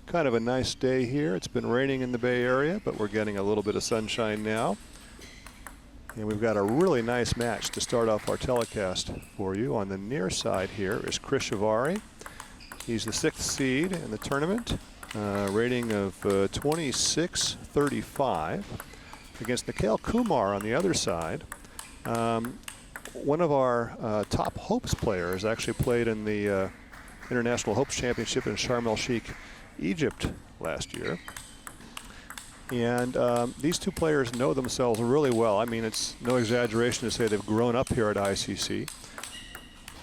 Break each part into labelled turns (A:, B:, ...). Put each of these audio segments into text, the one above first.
A: kind of a nice day here. It's been raining in the Bay Area, but we're getting a little bit of sunshine now. And we've got a really nice match to start off our telecast for you. On the near side here is Krish Avvari. He's the 6th seed in the tournament, rating of 26-35 against Nikhil Kumar on the other side. One of our top Hopes players actually played in the International Hopes Championship in Sharm el-Sheikh, Egypt last year. And these two players know themselves really well. I mean, it's no exaggeration to say they've grown up here at ICC.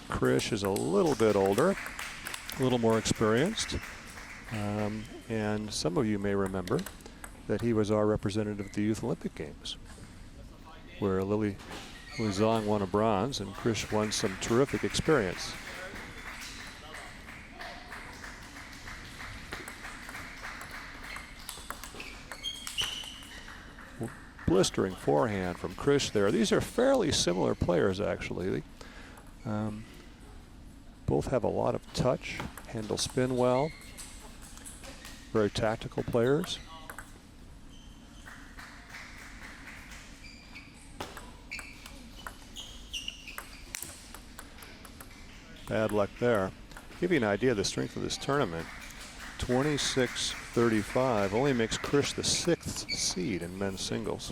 A: Krish is a little bit older, a little more experienced. And some of you may remember that he was our representative at the Youth Olympic Games, where Lily Zhang won a bronze and Krish won some terrific experience. Blistering forehand from Krish there. These are fairly similar players, actually. Both have a lot of touch, handle spin well, very tactical players. Bad luck there. Give you an idea of the strength of this tournament. 26-35 only makes Krish the 6th seed in men's singles.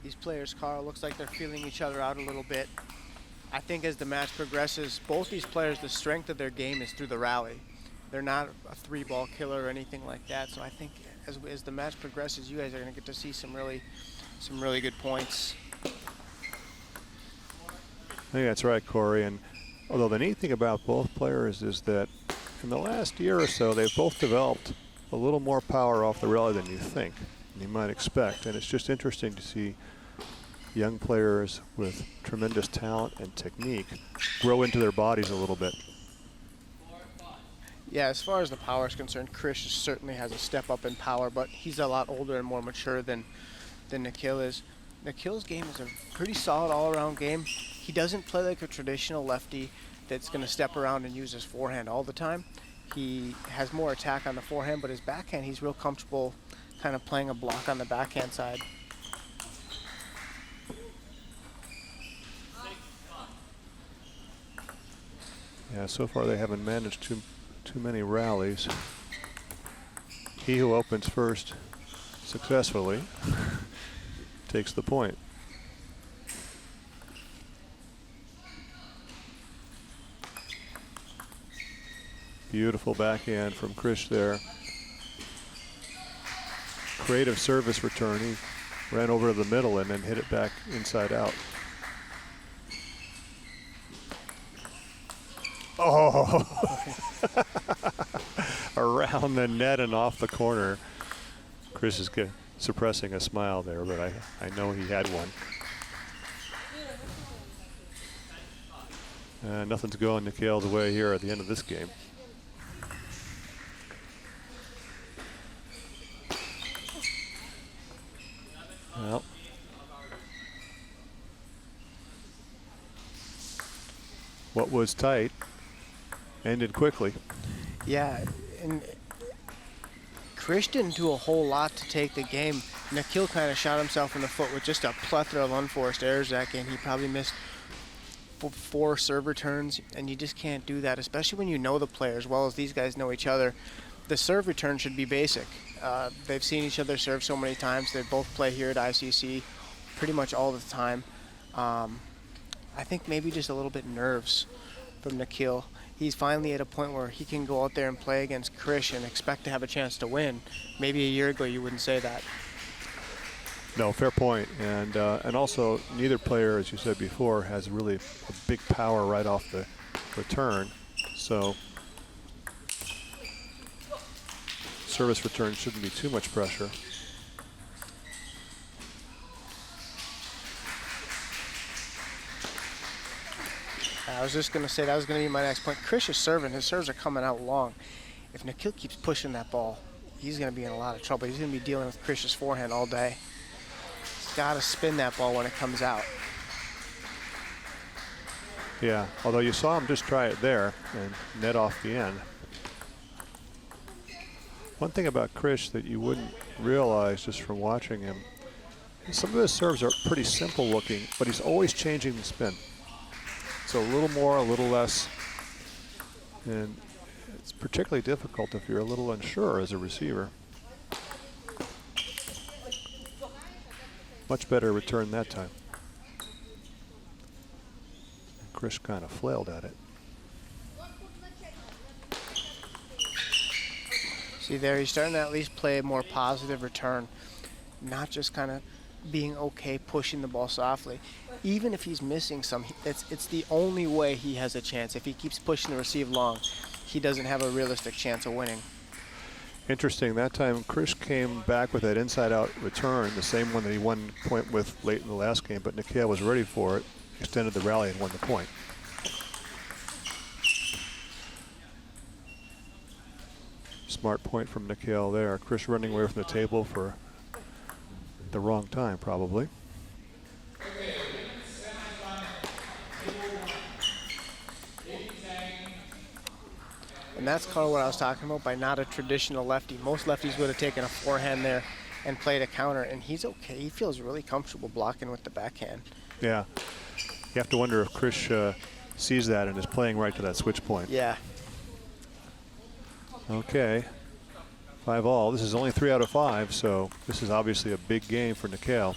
B: These players, Carl, looks like they're feeling each other out a little bit. I think as the match progresses, both these players, the strength of their game is through the rally. They're not a 3-ball killer or anything like that. So I think as the match progresses, you guys are going to get to see some really good points.
A: I think that's right, Corey. And although the neat thing about both players is that in the last year or so, they've both developed a little more power off the rally than you think, and you might expect. And it's just interesting to see young players with tremendous talent and technique grow into their bodies a little bit.
B: Yeah, as far as the power is concerned, Krish certainly has a step up in power, but he's a lot older and more mature than Nikhil is. Nikhil's game is a pretty solid all-around game. He doesn't play like a traditional lefty that's going to step around and use his forehand all the time. He has more attack on the forehand, but his backhand, he's real comfortable kind of playing a block on the backhand side.
A: Yeah, so far they haven't managed too many rallies. He who opens first successfully takes the point. Beautiful backhand from Krish there. Creative service return. He ran over to the middle and then hit it back inside out. Oh, around the net and off the corner. Krish is suppressing a smile there, but I know he had one. Nothing's going Nikhil's way here at the end of this game. Well, what was tight ended quickly.
B: Yeah, and Krish didn't do a whole lot to take the game. Nikhil kind of shot himself in the foot with just a plethora of unforced errors that game. He probably missed 4 serve returns, and you just can't do that, especially when you know the player as well as these guys know each other. The serve return should be basic. They've seen each other serve so many times. They both play here at ICC pretty much all the time. I think maybe just a little bit nerves from Nikhil. He's finally at a point where he can go out there and play against Krish and expect to have a chance to win. Maybe a year ago you wouldn't say that.
A: No, fair point. And also neither player, as you said before, has really a big power right off the return. So service return shouldn't be too much pressure.
B: I was just going to say that was going to be my next point. Krish is serving. His serves are coming out long. If Nikhil keeps pushing that ball he's going to be in a lot of trouble. He's going to be dealing with Krish's forehand all day. He's got to spin that ball when it comes out.
A: Yeah, although you saw him just try it there and net off the end. One thing about Krish that you wouldn't realize just from watching him, some of his serves are pretty simple looking, but he's always changing the spin. So a little more, a little less. And it's particularly difficult if you're a little unsure as a receiver. Much better return that time. Krish kind of flailed at it.
B: See there, he's starting to at least play a more positive return, not just kind of being okay pushing the ball softly. Even if he's missing some, it's the only way he has a chance. If he keeps pushing the receive long, he doesn't have a realistic chance of winning.
A: Interesting, that time Krish came back with that inside-out return, the same one that he won point with late in the last game, but Nikhil was ready for it, extended the rally and won the point. Smart point from Nikhil there. Krish running away from the table for the wrong time, probably.
B: And that's kind of what I was talking about by not a traditional lefty. Most lefties would have taken a forehand there and played a counter, and he's okay. He feels really comfortable blocking with the backhand.
A: Yeah. You have to wonder if Krish sees that and is playing right to that switch point.
B: Yeah.
A: Okay. 5-all. This is only 3 out of 5, so this is obviously a big game for Nikhil.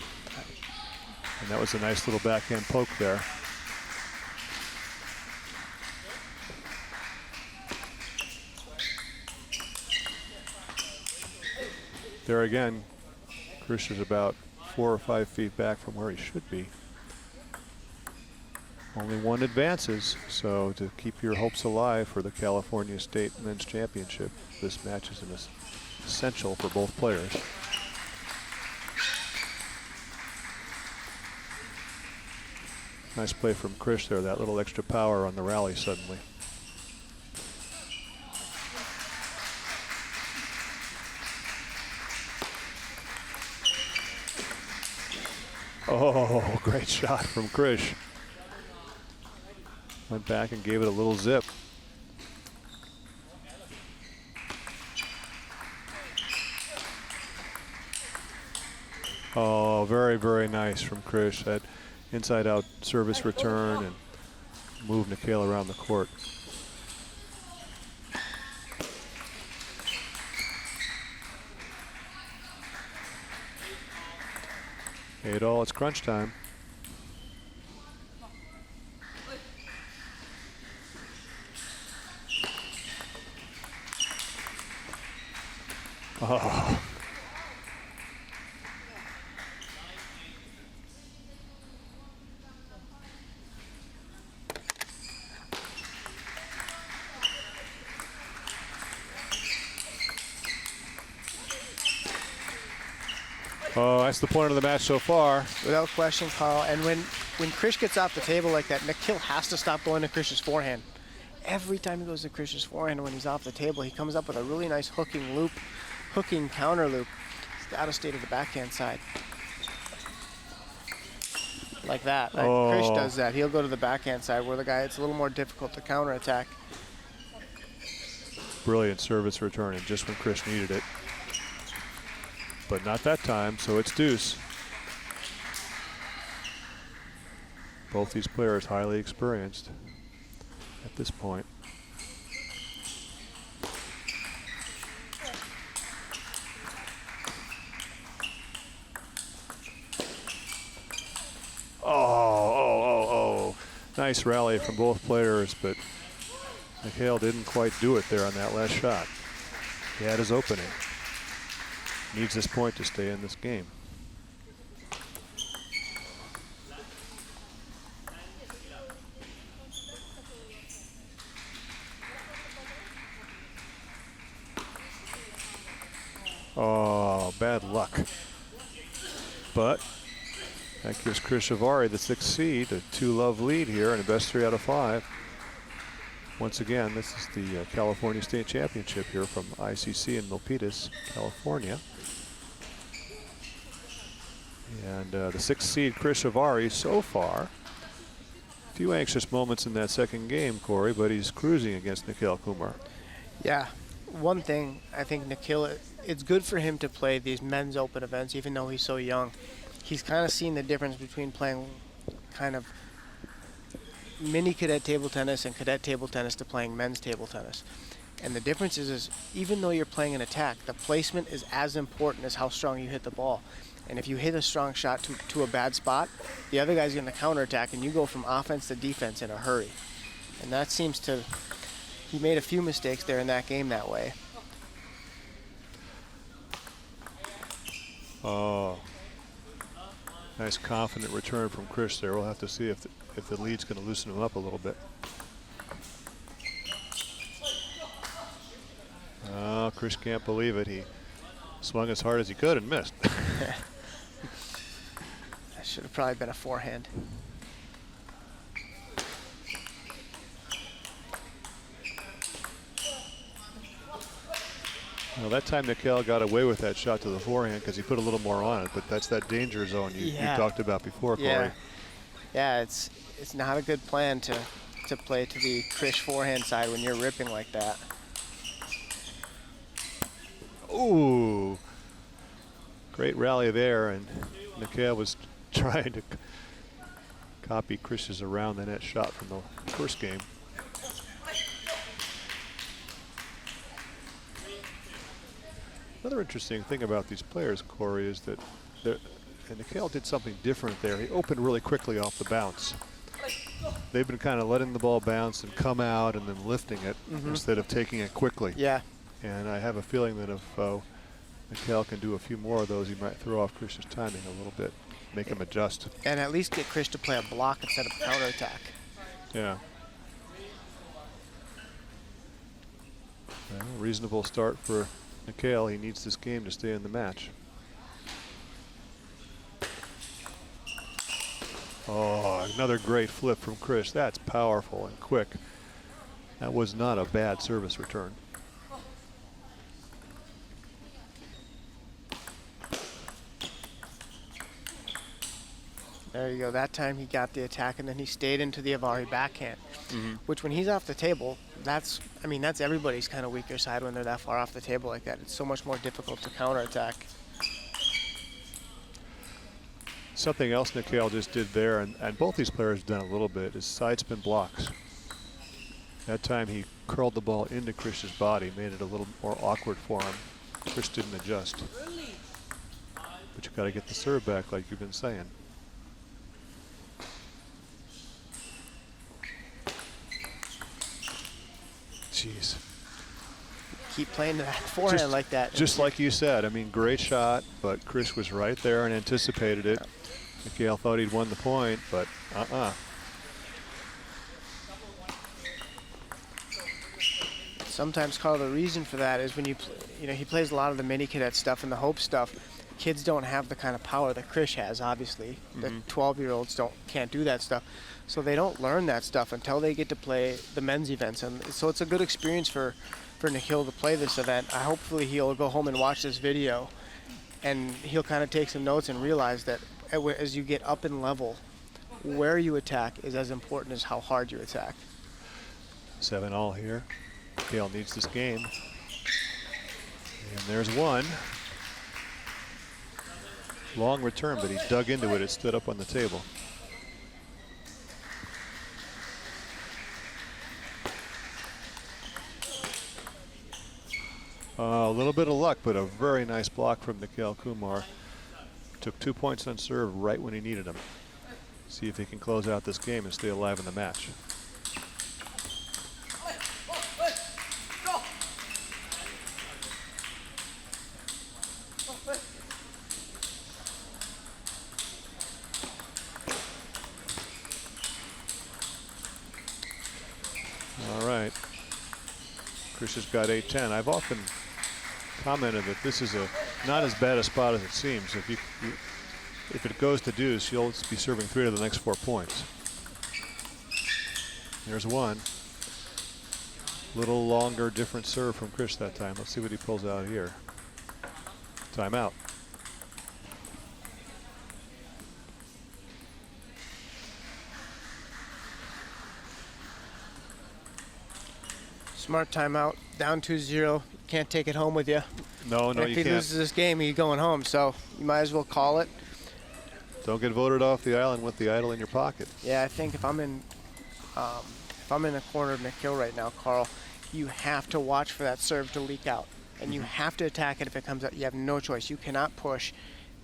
A: And that was a nice little backhand poke there. There again, Krish is about 4 or 5 feet back from where he should be. Only one advances, so to keep your hopes alive for the California State Men's Championship, this match is essential for both players. Nice play from Krish there, that little extra power on the rally suddenly. Oh, great shot from Krish. Went back and gave it a little zip. Oh, very, very nice from Krish. That inside-out service return and move Nikhil around the court. 8-all, it's crunch time. Oh. Oh, that's the point of the match so far.
B: Without question, Carl. And when Krish gets off the table like that, Nikhil has to stop going to Krish's forehand. Every time he goes to Krish's forehand when he's off the table, he comes up with a really nice hooking counter loop. He's got to stay to the backhand side. Like that. Like Krish does that. He'll go to the backhand side where the guy, it's a little more difficult to counterattack.
A: Brilliant service return, and just when Krish needed it. But not that time, so it's deuce. Both these players highly experienced at this point. Oh. Nice rally from both players, but Nikhil didn't quite do it there on that last shot. He had his opening. Needs this point to stay in this game. Oh, bad luck. But that gives Krish Avvari the 6th seed, a 2-love lead here, and a best 3 out of 5. Once again, this is the California State Championship here from ICC in Milpitas, California. And the 6th seed, Krish Avvari, so far. A few anxious moments in that second game, Corey, but he's cruising against Nikhil Kumar.
B: Yeah. One thing, I think Nikhil, it's good for him to play these men's open events, even though he's so young. He's kind of seen the difference between playing kind of mini cadet table tennis and cadet table tennis to playing men's table tennis. And the difference is even though you're playing an attack, the placement is as important as how strong you hit the ball. And if you hit a strong shot to a bad spot, the other guy's going to counterattack, and you go from offense to defense in a hurry. And that seems to, he made a few mistakes there in that game that way.
A: Oh, nice confident return from Krish there. We'll have to see if the lead's going to loosen him up a little bit. Oh, Krish can't believe it. He swung as hard as he could and missed.
B: That should have probably been a forehand.
A: Well, that time Nikhil got away with that shot to the forehand because he put a little more on it, but that's that danger zone you talked about before, Corey.
B: Yeah, it's not a good plan to play to the Krish forehand side when you're ripping like that.
A: Ooh, great rally there, and Nikhil was trying to copy Krish's around the net shot from the first game. Another interesting thing about these players, Corey, is that Nikhil did something different there. He opened really quickly off the bounce. They've been kind of letting the ball bounce and come out and then lifting it instead of taking it quickly.
B: Yeah.
A: And I have a feeling that if Nikhil can do a few more of those, he might throw off Krish's timing a little bit, make him adjust.
B: And at least get Krish to play a block instead of counterattack.
A: Yeah. Well, reasonable start for Nikhil. He needs this game to stay in the match. Oh, another great flip from Krish. That's powerful and quick. That was not a bad service return.
B: There you go. That time he got the attack, and then he stayed into the Avvari backhand, which when he's off the table, that's everybody's kind of weaker side when they're that far off the table like that. It's so much more difficult to counterattack.
A: Something else Nikhil just did there, and both these players have done a little bit, is side spin blocks. That time he curled the ball into Krish's body, made it a little more awkward for him. Krish didn't adjust. But you got to get the serve back like you've been saying. Jeez.
B: Keep playing that forehand like that.
A: Just like you said, I mean, great shot, but Krish was right there and anticipated it. Nikhil thought he'd won the point, but
B: Sometimes, Carl, the reason for that is when he plays a lot of the mini cadet stuff and the Hope stuff. Kids don't have the kind of power that Krish has, obviously. The 12-year-olds can't do that stuff. So they don't learn that stuff until they get to play the men's events. And so it's a good experience for Nikhil to play this event. Hopefully he'll go home and watch this video, and he'll kind of take some notes and realize that as you get up in level, where you attack is as important as how hard you attack.
A: 7-all here. Nikhil needs this game. And there's one. Long return, but he dug into it. It stood up on the table. A little bit of luck, but a very nice block from Nikhil Kumar. Took 2 points on serve right when he needed them. See if he can close out this game and stay alive in the match. All right. Krish has got 8-10. I've often commented that this is not as bad a spot as it seems. If it goes to deuce, you'll be serving 3 of the next 4 points. There's one. Little longer, different serve from Krish that time. Let's see what he pulls out here. Timeout.
B: Smart timeout. Down 2-0. Can't take it home with you.
A: No,
B: if
A: you
B: he
A: can't.
B: loses this game, he's going home. So you might as well call it.
A: Don't get voted off the island with the idol in your pocket.
B: Yeah, I think if I'm in the corner of Nikhil right now, Carl, you have to watch for that serve to leak out, and you have to attack it if it comes out. You have no choice. You cannot push,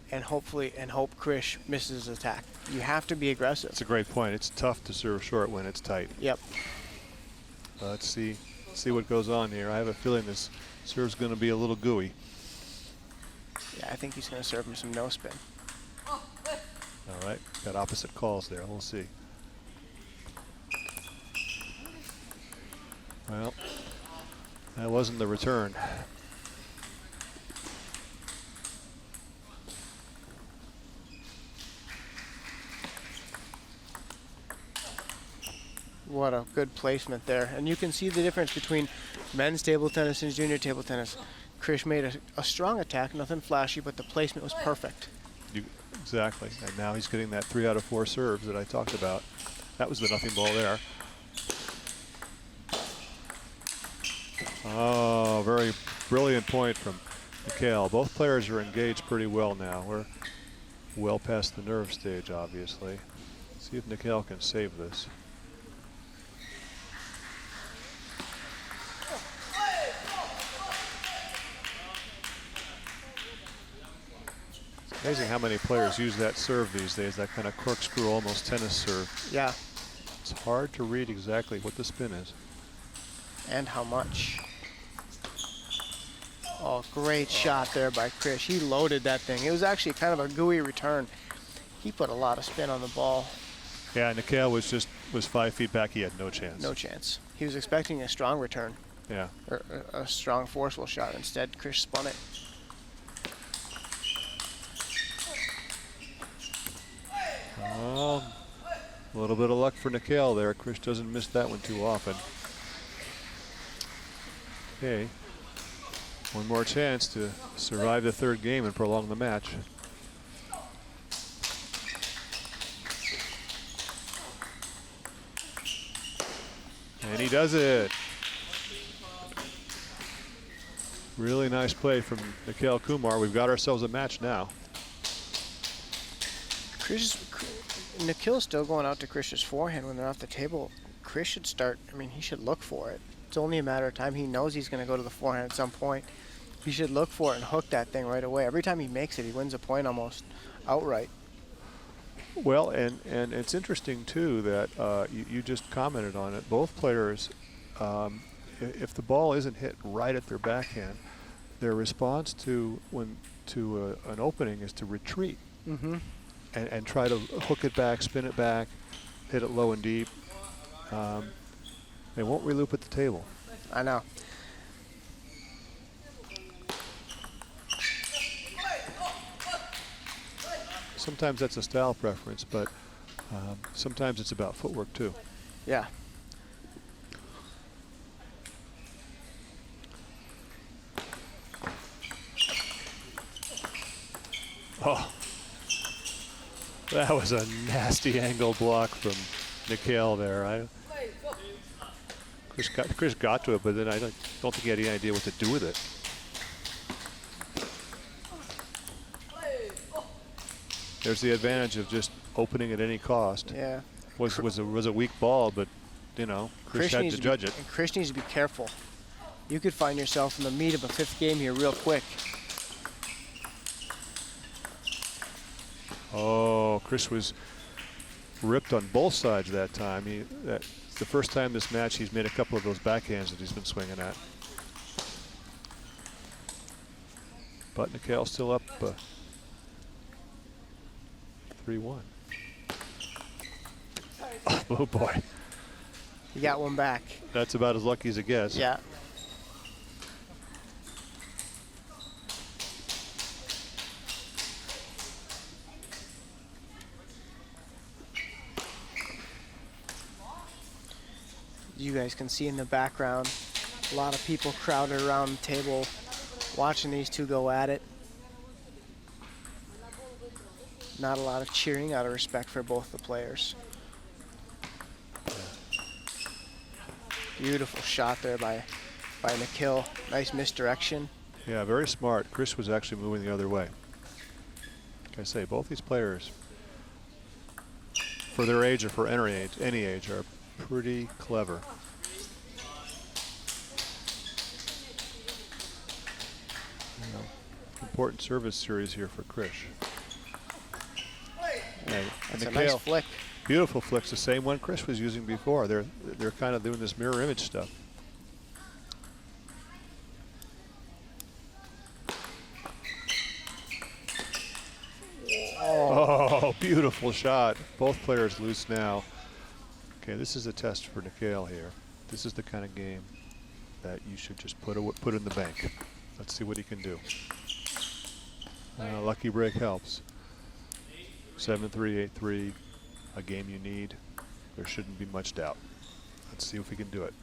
B: and hope Krish misses his attack. You have to be aggressive.
A: That's a great point. It's tough to serve short when it's tight.
B: Yep.
A: Let's see what goes on here. I have a feeling this serve's going to be a little gooey.
B: Yeah, I think he's going to serve him some no spin.
A: All right, got opposite calls there. We'll see. Well, that wasn't the return.
B: What a good placement there. And you can see the difference between men's table tennis and junior table tennis. Krish made a strong attack, nothing flashy, but the placement was perfect.
A: Exactly. And now he's getting that 3 out of 4 serves that I talked about. That was the nothing ball there. Oh, very brilliant point from Nikhil. Both players are engaged pretty well now. We're well past the nerve stage, obviously. Let's see if Nikhil can save this. Amazing how many players use that serve these days, that kind of corkscrew, almost tennis serve.
B: Yeah.
A: It's hard to read exactly what the spin is.
B: And how much. Oh, great shot there by Krish. He loaded that thing. It was actually kind of a gooey return. He put a lot of spin on the ball.
A: Yeah, Nikhil was 5 feet back. He had no chance.
B: No chance. He was expecting a strong return.
A: Yeah.
B: Or a strong, forceful shot. Instead, Krish spun it.
A: Oh, a little bit of luck for Nikhil there. Krish doesn't miss that one too often. Okay. One more chance to survive the third game and prolong the match. And he does it. Really nice play from Nikhil Kumar. We've got ourselves a match now.
B: Nikhil's still going out to Krish's forehand when they're off the table. Krish should start, he should look for it. It's only a matter of time. He knows he's going to go to the forehand at some point. He should look for it and hook that thing right away. Every time he makes it, he wins a point almost outright.
A: Well, and it's interesting, too, that you just commented on it. Both players, if the ball isn't hit right at their backhand, their response to an opening is to retreat.
B: Mm-hmm.
A: And try to hook it back, spin it back, hit it low and deep. They won't reloop at the table.
B: I know.
A: Sometimes that's a style preference, but sometimes it's about footwork too.
B: Yeah.
A: Oh. That was a nasty angle block from Nikhil there. Krish got to it, but then I don't think he had any idea what to do with it. There's the advantage of just opening at any cost.
B: Yeah.
A: Was a weak ball, but Krish had to judge it.
B: And Krish needs to be careful. You could find yourself in the meat of a 5th game here real quick.
A: Oh, Krish was ripped on both sides that time. That's the first time this match he's made a couple of those backhands that he's been swinging at. But Nikhil's still up 3-1. Oh boy.
B: You got one back.
A: That's about as lucky as it gets.
B: Yeah. You guys can see in the background A lot of people crowded around the table watching these two go at it. Not a lot of cheering out of respect for both the players. Beautiful shot there by Nikhil. Nice misdirection.
A: Yeah, very smart. Krish was actually moving the other way. Like I say, both these players, for their age or for any age, are pretty clever. You know, important service series here for Krish. And
B: That's a
A: Nikhil,
B: nice flick.
A: beautiful flicks, the same one Krish was using before. They're kind of doing this mirror image stuff. Oh, beautiful shot. Both players loose now. Okay, this is a test for Nikhil here. This is the kind of game that you should just put in the bank. Let's see what he can do. Lucky break helps. 7-3, 8-3, a game you need. There shouldn't be much doubt. Let's see if we can do it.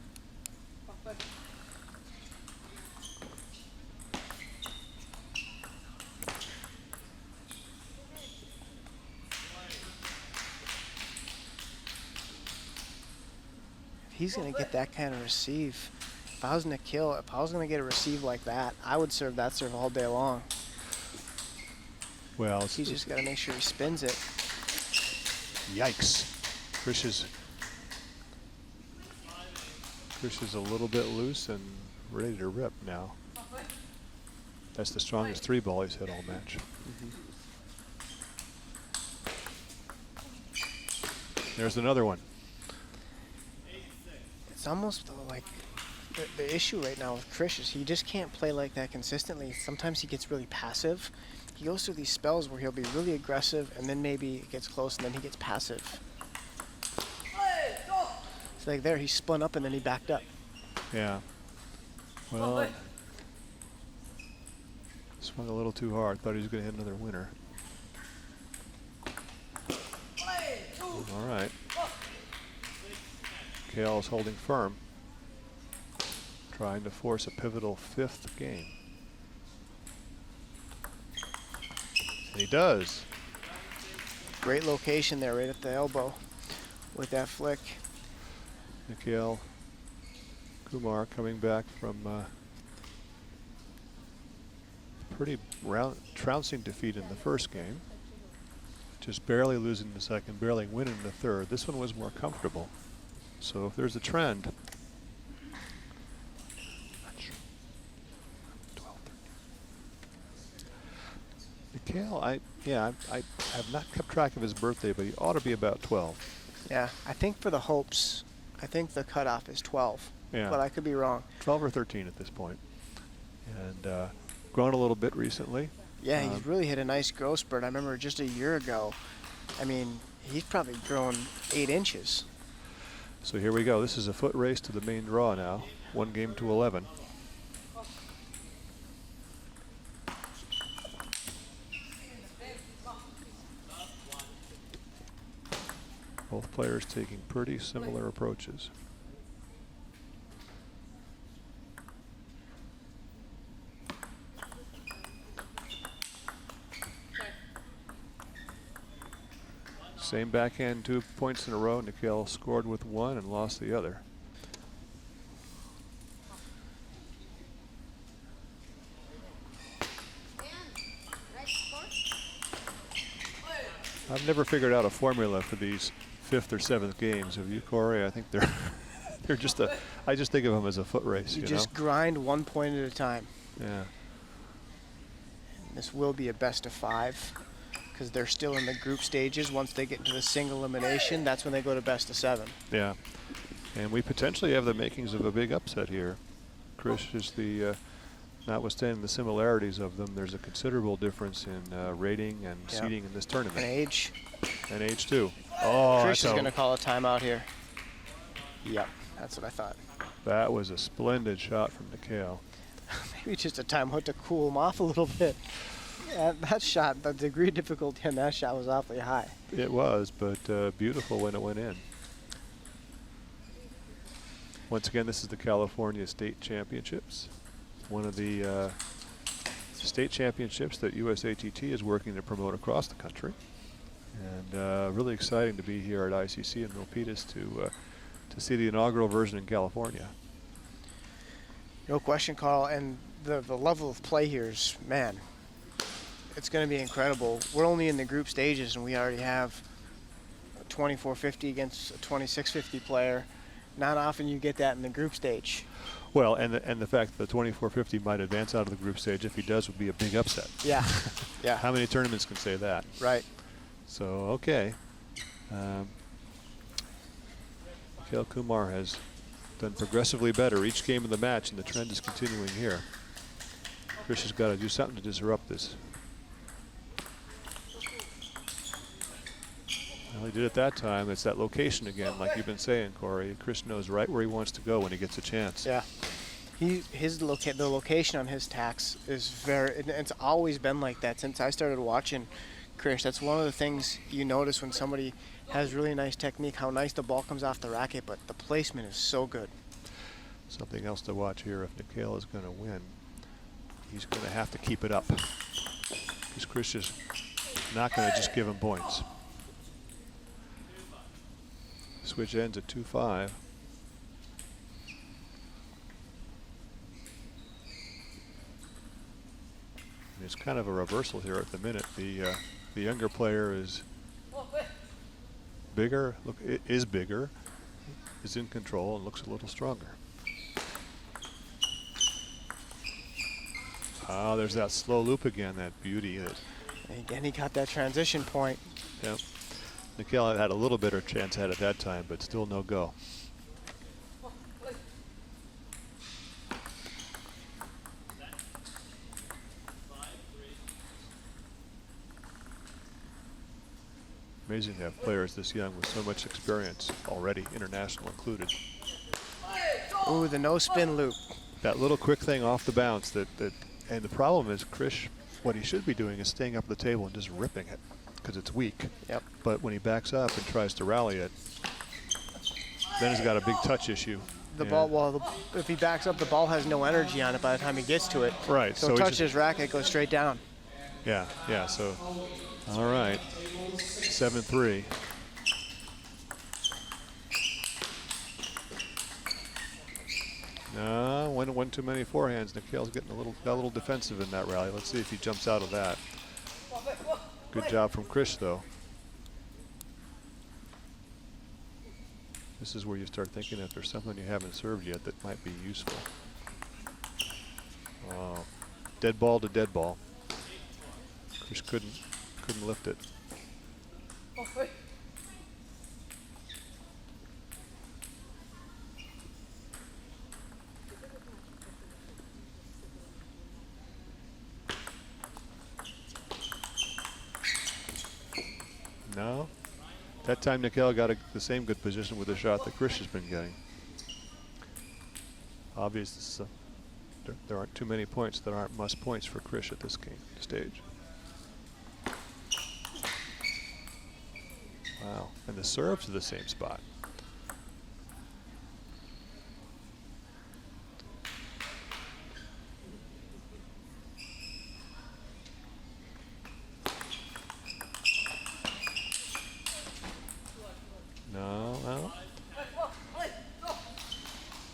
B: He's going to get that kind of receive. If I was Nikhil, if I was going to get a receive like that, I would serve that serve all day long.
A: Well,
B: He's just got to make sure he spins it.
A: yikes. Krish is a little bit loose and ready to rip now. That's the strongest 3-ball he's hit all match. There's another one.
B: It's almost like the issue right now with Krish is he just can't play like that consistently. Sometimes he gets really passive. He goes through these spells where he'll be really aggressive and then maybe it gets close and then he gets passive. It's like there, he spun up and then he backed up.
A: Yeah. Well, swung a little too hard. Thought he was going to hit another winner. All right. Kale is holding firm, trying to force a pivotal 5th game. And he does.
B: Great location there, right at the elbow with that flick.
A: Nikhil Kumar coming back from pretty trouncing defeat in the first game. Just barely losing the second, barely winning the third. This one was more comfortable. So if there's a trend, Nikhil, I have not kept track of his birthday, but he ought to be about 12.
B: Yeah, I think for the hopes, I think the cutoff is 12.
A: Yeah.
B: But I could be wrong.
A: 12 or 13 at this point. And grown a little bit recently.
B: Yeah, he's really hit a nice growth spurt. I remember just a year ago, I mean, he's probably grown 8 inches.
A: So here we go. This is a foot race to the main draw now. 1 game to 11. Both players taking pretty similar approaches. Same backhand 2 points in a row. Nikhil scored with 1 and lost the other. I've never figured out a formula for these 5th or 7th games. Have you, Corey? I think they're just I just think of them as a foot race.
B: You
A: know?
B: just grind 1 point at a time.
A: Yeah.
B: This will be a best of 5 because they're still in the group stages. Once they get into the single elimination, that's when they go to best of 7.
A: Yeah. And we potentially have the makings of a big upset here. Krish is the, notwithstanding the similarities of them, there's a considerable difference in rating and seeding in this tournament.
B: And age.
A: And age too. Oh,
B: Krish is going to call a timeout here. Yep, that's what I thought.
A: That was a splendid shot from Nikhil.
B: Maybe just a timeout to cool him off a little bit. Yeah, that shot, the degree of difficulty on that shot was awfully high.
A: It was, but beautiful when it went in. Once again, this is the California State Championships, one of the state championships that USATT is working to promote across the country. And really exciting to be here at ICC in Milpitas to see the inaugural version in California.
B: No question, Carl. And the level of play here is, man, it's going to be incredible. We're only in the group stages, and we already have a 2450 against a 2650 player. Not often you get that in the group stage.
A: Well, and the fact that the 2450 might advance out of the group stage, if he does, would be a big upset.
B: Yeah, yeah.
A: How many tournaments can say that?
B: Right.
A: So, okay. Nikhil Kumar has done progressively better each game of the match, and the trend is continuing here. Krish has got to do something to disrupt this. Well, he did it that time. It's that location again, like you've been saying, Corey. Krish knows right where he wants to go when he gets a chance.
B: Yeah. The location on his tacks is it's always been like that since I started watching Krish. That's one of the things you notice when somebody has really nice technique, how nice the ball comes off the racket, but the placement is so good.
A: Something else to watch here if Nikhil is going to win. He's going to have to keep it up, because Krish is not going to just give him points. Switch ends at 2-5. It's kind of a reversal here at the minute. The younger player is bigger, is in control, and looks a little stronger. Ah, there's that slow loop again, that beauty.
B: And again, he got that transition point.
A: Yep. Nikhil had a little better chance at that time, but still no go. Amazing to have players this young with so much experience already, international included.
B: Ooh, the no spin loop.
A: That little quick thing off the bounce and the problem is Krish, what he should be doing is staying up at the table and just ripping it, because it's weak.
B: Yep.
A: But when he backs up and tries to rally it, then he's got a big touch issue.
B: The ball, well, if he backs up, the ball has no energy on it by the time he gets to it.
A: Right.
B: So touch his racket, goes straight down.
A: Yeah, yeah. So, all right, 7-3. No, one too many forehands. Nikhil's got a little defensive in that rally. Let's see if he jumps out of that. Good job from Krish, though. This is where you start thinking if there's something you haven't served yet that might be useful. Oh, dead ball to dead ball. Krish couldn't lift it. No. That time Nikhil got the same good position with the shot that Krish has been getting. Obviously, there aren't too many points that aren't must points for Krish at this stage. Wow, and the serve to the same spot. No.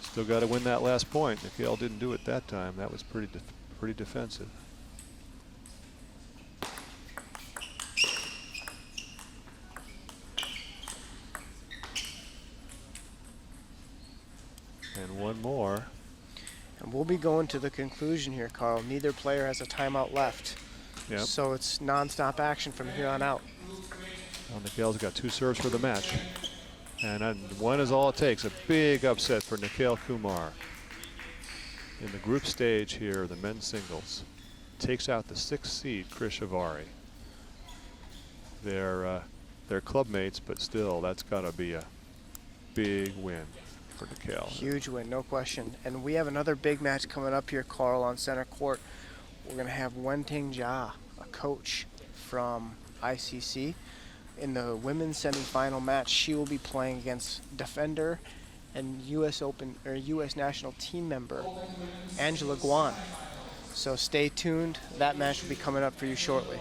A: Still got to win that last point. Nikhil didn't do it that time. That was pretty defensive. And one more.
B: And we'll be going to the conclusion here, Carl. Neither player has a timeout left.
A: Yep.
B: So it's non-stop action from here on out.
A: Well, Nikhil's got 2 serves for the match. And one is all it takes. A big upset for Nikhil Kumar. In the group stage here, the men's singles. Takes out the 6th seed, Krish Avvari. They're club mates, but still, that's got to be a big win for Nikhil.
B: Huge win, no question. And we have another big match coming up here, Carl, on center court. We're going to have Wenting Jia, a coach from ICC. In the women's semifinal match, she will be playing against defender and U.S. Open or U.S. national team member Angela Guan. So stay tuned. That match will be coming up for you shortly.